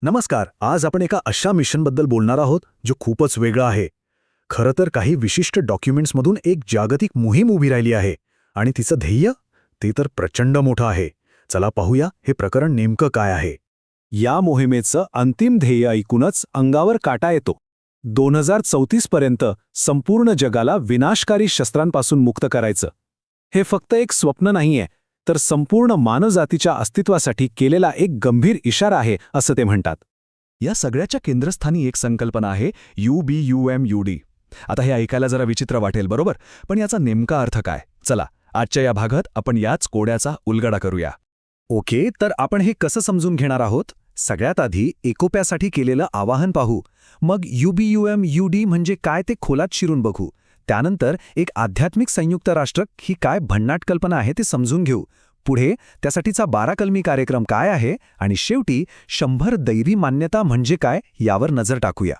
नमस्कार. आज आपण एका अशा मिशनबद्दल बोलणार आहोत जो खूपच वेगळा आहे. खरं तर काही विशिष्ट डॉक्युमेंट्समधून एक जागतिक मोहीम उभी राहिली आहे आणि तिचं ध्येय ते तर प्रचंड मोठं आहे. चला पाहूया हे प्रकरण नेमकं काय आहे. या मोहिमेचं अंतिम ध्येय ऐकूनच अंगावर काटा येतो. 2034 पर्यंत संपूर्ण जगाला विनाशकारी शस्त्रांपासून मुक्त करायचं. हे फक्त एक स्वप्न नाहीये, तर संपूर्ण मानवजातीच्या अस्तित्वासाठी केलेला एक गंभीर इशारा आहे असं ते म्हणतात. या सगळ्याच्या केंद्रस्थानी एक संकल्पना आहे UBUMUD. आता हे ऐकायला जरा विचित्र वाटेल बरोबर, पण याचा नेमका अर्थ काय? चला आजच्या या भागात आपण याच कोड्याचा उलगडा करूया. ओके, तर आपण हे कसं समजून घेणार आहोत? सगळ्यात आधी एकोप्यासाठी केलेलं आवाहन पाहू. मग UBUMUD म्हणजे काय ते खोलात शिरून बघू. त्यानंतर एक आध्यात्मिक संयुक्त राष्ट्र ही काय भन्नाट कल्पना आहे ते समजून घेऊ. पुढे त्यासाठीचा 12 कलमी कार्यक्रम काय आहे आणि शेवटी 100 दैवी मान्यता म्हणजे काय यावर नजर टाकूया.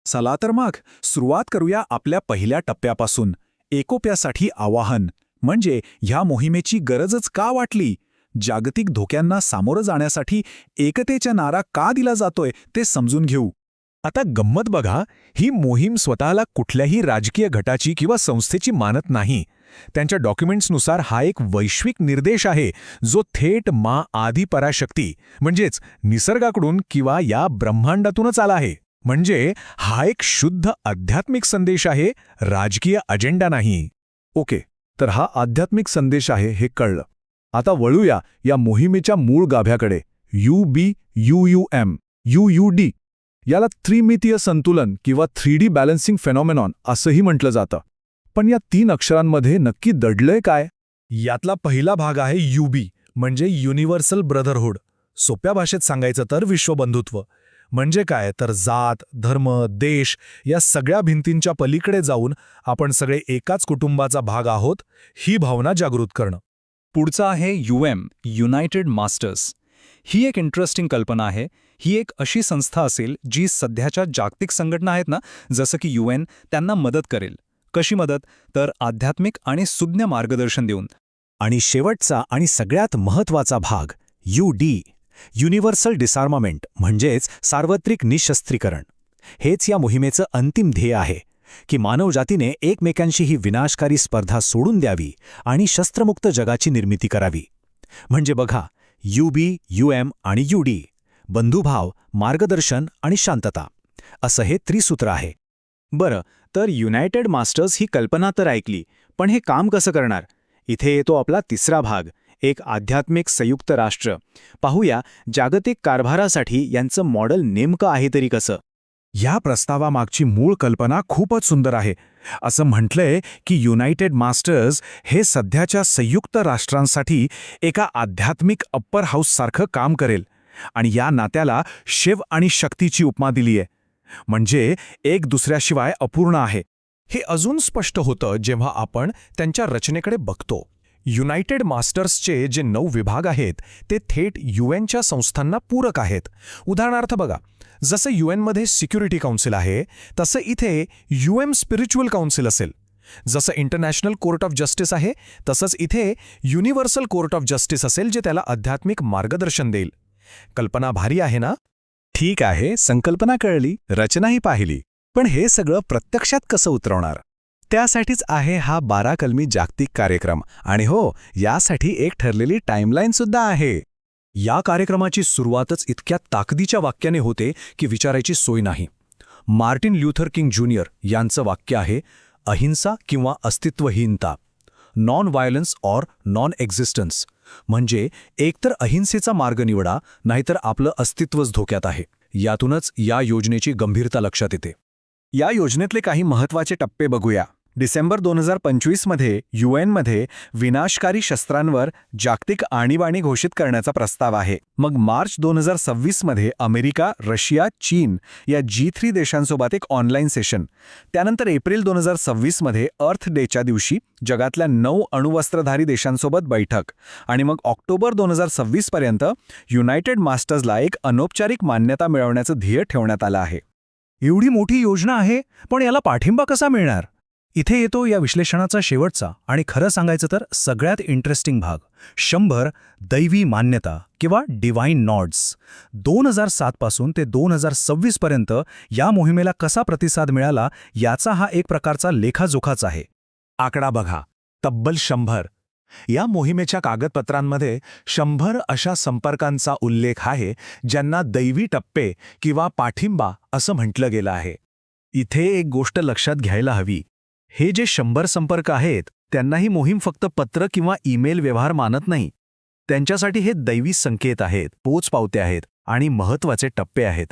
चला तर मग सुरुवात करूया आपल्या पहिल्या टप्प्यापासून. एकोप्यासाठी आवाहन म्हणजे ह्या मोहिमेची गरजच का वाटली? जागतिक धोक्यांना सामोरं जाण्यासाठी एकतेचा नारा का दिला जातोय ते समजून घेऊ. आता गंमत बघा, ही मोहीम स्वतःला कुठल्याही राजकीय गटाची किंवा संस्थेची मानत नाही. त्यांच्या डॉक्युमेंट्सनुसार हा एक वैश्विक निर्देश आहे जो थेट आदी पराशक्ती म्हणजेच निसर्गाकडून किंवा या ब्रह्मांडातूनच आला आहे. म्हणजे हा एक शुद्ध आध्यात्मिक संदेश आहे, राजकीय अजेंडा नाही. ओके, तर हा आध्यात्मिक संदेश आहे हे कळलं. आता वळूया या मोहिमेच्या मूळ गाभ्याकडे. UBUUM याला त्रिमितीय संतुलन किंवा 3D बॅलन्सिंग फेनॉमेनॉन असंही म्हटलं जातं. पण या 3 अक्षरांमध्ये नक्की दडलंय काय? यातला पहिला भाग आहे UB म्हणजे युनिव्हर्सल ब्रदरहूड. सोप्या भाषेत सांगायचं तर विश्वबंधुत्व. म्हणजे काय तर जात, धर्म, देश या सगळ्या भिंतींच्या पलीकडे जाऊन आपण सगळे एकाच कुटुंबाचा भाग आहोत ही भावना जागृत करणं. पुढचं आहे UM युनायटेड मास्टर्स. ही एक इंटरेस्टिंग कल्पना आहे. ही एक अशी संस्था असेल जी सध्याच्या जागतिक संघटना आहेत ना, जसं की UN, त्यांना मदत करेल. कशी मदत? तर आध्यात्मिक आणि सुज्ञ मार्गदर्शन देऊन. आणि शेवटचा आणि सगळ्यात महत्त्वाचा भाग UD युनिव्हर्सल डिसआर्मामेंट म्हणजेच सार्वत्रिक निशस्त्रीकरण. हेच या मोहिमेचं अंतिम ध्येय आहे की मानवजातीने एकमेकांशी ही विनाशकारी स्पर्धा सोडून द्यावी आणि शस्त्रमुक्त जगाची निर्मिती करावी. म्हणजे बघा, UBUM आणि UD बंधुभाव, मार्गदर्शन आणि शांतता असं हे त्रिसूत्र आहे. बरं, तर युनायटेड मास्टर्स ही कल्पना तर ऐकली, पण हे काम कसं करणार? इथे येतो आपला तिसरा भाग, एक आध्यात्मिक संयुक्त राष्ट्र. पाहूया जागतिक कारभारासाठी यांचं मॉडेल नेमकं आहे तरी कसं. या प्रस्तावामागची मूळ कल्पना खूपच सुंदर आहे. असं म्हटलंय की युनायटेड मास्टर्स हे सध्याच्या संयुक्त राष्ट्रांसाठी एका आध्यात्मिक अप्पर हाऊससारखं काम करेल आणि या नात्याला शिव आणि शक्तीची उपमा दिलीय. म्हणजे एक दुसऱ्याशिवाय अपूर्ण आहे. हे अजून स्पष्ट होतं जेव्हा आपण त्यांच्या रचनेकडे बघतो. युनायटेड मास्टर्सचे जे 9 विभाग आहेत ते थेट UNच्या संस्थांना पूरक आहेत. उदाहरणार्थ बघा, जसं UNमध्ये सिक्युरिटी काउन्सिल आहे तसं इथे UM स्पिरिच्युअल काउन्सिल असेल. जसं इंटरनॅशनल कोर्ट ऑफ जस्टिस आहे तसंच इथे युनिव्हर्सल कोर्ट ऑफ जस्टिस असेल जे त्याला आध्यात्मिक मार्गदर्शन देईल. कल्पना भारी आहे ना? ठीक आहे, संकल्पना कळली, रचनाही पाहिली. पण हे सगळं प्रत्यक्षात कसं उतरवणार? त्यासाठीच आहे हा 12 कलमी जागतिक कार्यक्रम. आणि हो, यासाठी एक ठरलेली टाईमलाईन सुद्धा आहे. या कार्यक्रमाची सुरुवातच इतक्या ताकदीच्या वाक्याने होते की विचारायची सोय नाही. मार्टिन ल्यूथर किंग ज्युनियर यांचं वाक्य आहे, अहिंसा किंवा अस्तित्वहीनता, non violence or non existence. म्हणजे एकतर अहिंसेचा मार्ग निवडा, नाहीतर आपलं अस्तित्वच धोक्यात आहे. यातूनच या योजनेची गंभीरता लक्षात येते. या योजनेतले काही महत्त्वाचे टप्पे बघूया. डिसेंबर 2025मध्ये UNमध्ये विनाशकारी शस्त्रांवर जागतिक आणीबाणी घोषित करण्याचा प्रस्ताव आहे. मग मार्च 2026मध्ये अमेरिका, रशिया, चीन या G3 देशांसोबत एक ऑनलाईन सेशन. त्यानंतर एप्रिल 2026मध्ये अर्थ डेच्या दिवशी जगातल्या 9 अणुवस्त्रधारी देशांसोबत बैठक. आणि मग ऑक्टोबर 2026पर्यंत युनायटेड मास्टर्सला एक अनौपचारिक मान्यता मिळवण्याचं ध्येय ठेवण्यात आलं आहे. एवढी मोठी योजना आहे, पण याला पाठिंबा कसा मिळणार? इथे येतो या विश्लेषणाचा शेवटचा आणि खरं सांगायचं तर सगळ्यात इंटरेस्टिंग भाग 100 दैवी मान्यता किंवा डिवाइन नॉड्स. 2007 पासून ते 2026 पर्यंत या मोहिमेला कसा प्रतिसाद मिळाला याचा हा एक प्रकारचा लेखाजोखाच आहे. आकडा बघा, तब्बल 100. या मोहिमेच्या कागदपत्रांमध्ये 100 अशा संपर्कांचा उल्लेख आहे ज्यांना दैवी टप्पे किंवा पाठिंबा असं म्हटलं गेलं आहे. इथे एक गोष्ट लक्षात घ्यायला हवी. हे जे 100 संपर्क आहेत त्यांना ही मोहीम फक्त पत्र किंवा ईमेल व्यवहार मानत नाही. त्यांच्यासाठी हे दैवी संकेत आहेत, पोचपावते आहेत आणि महत्त्वाचे टप्पे आहेत.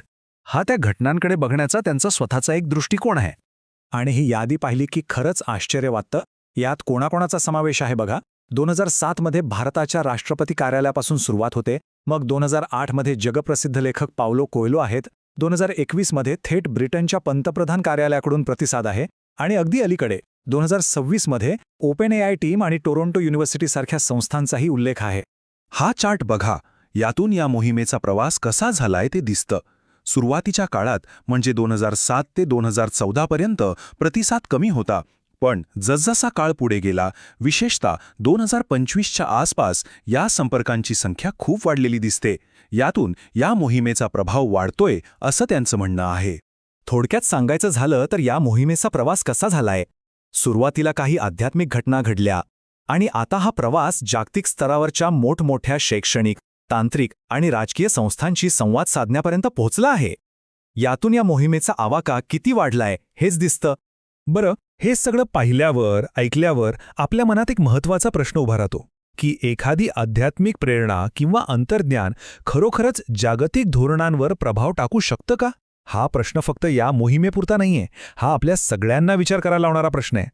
हा त्या घटनांकडे बघण्याचा त्यांचा स्वतःचा एक दृष्टिकोन आहे. आणि ही यादी पाहिली की खरंच आश्चर्य वाटतं. यात कोणाकोणाचा समावेश आहे बघा. 2007 मध्ये भारताच्या राष्ट्रपती कार्यालयापासून सुरुवात होते. मग 2008 मध्ये जगप्रसिद्ध लेखक पावलो कोयलो आहेत. 2021 मध्ये थेट ब्रिटनच्या पंतप्रधान कार्यालयाकडून प्रतिसाद आहे. आणि अगदी अलीकडे 2026 मध्ये ओपन AI टीम आणि टोरंटो युनिव्हर्सिटीसारख्या संस्थांचाही उल्लेख आहे. हा चार्ट बघा, यातून या मोहिमेचा प्रवास कसा झालाय ते दिसतं. सुरुवातीच्या काळात म्हणजे 2007 ते 2014 पर्यंत प्रतिसाद कमी होता, पण जसजसा काळ पुढे गेला, विशेषतः 2025च्या आसपास या संपर्कांची संख्या खूप वाढलेली दिसते. यातून या मोहिमेचा प्रभाव वाढतोय असं त्यांचं म्हणणं आहे. थोडक्यात सांगायचं झालं तर या मोहिमेचा प्रवास कसा झालाय. सुरुवातीला काही आध्यात्मिक घटना घडल्या आणि आता हा प्रवास जागतिक स्तरावरच्या मोठमोठ्या शैक्षणिक, तांत्रिक आणि राजकीय संस्थांशी संवाद साधण्यापर्यंत पोहोचला आहे. यातून या मोहिमेचा आवाका किती वाढलाय हेच दिसतं. बरं, हे सगळं पाहिल्यावर, ऐकल्यावर आपल्या मनात एक महत्त्वाचा प्रश्न उभा राहतो की एखादी आध्यात्मिक प्रेरणा किंवा अंतर्ज्ञान खरोखरच जागतिक धोरणांवर प्रभाव टाकू शकतं का? हा प्रश्न फक्त या मोहिमेपुरता नाहीये. हा आपल्या सगळ्यांना विचार करायला लावणारा प्रश्न आहे.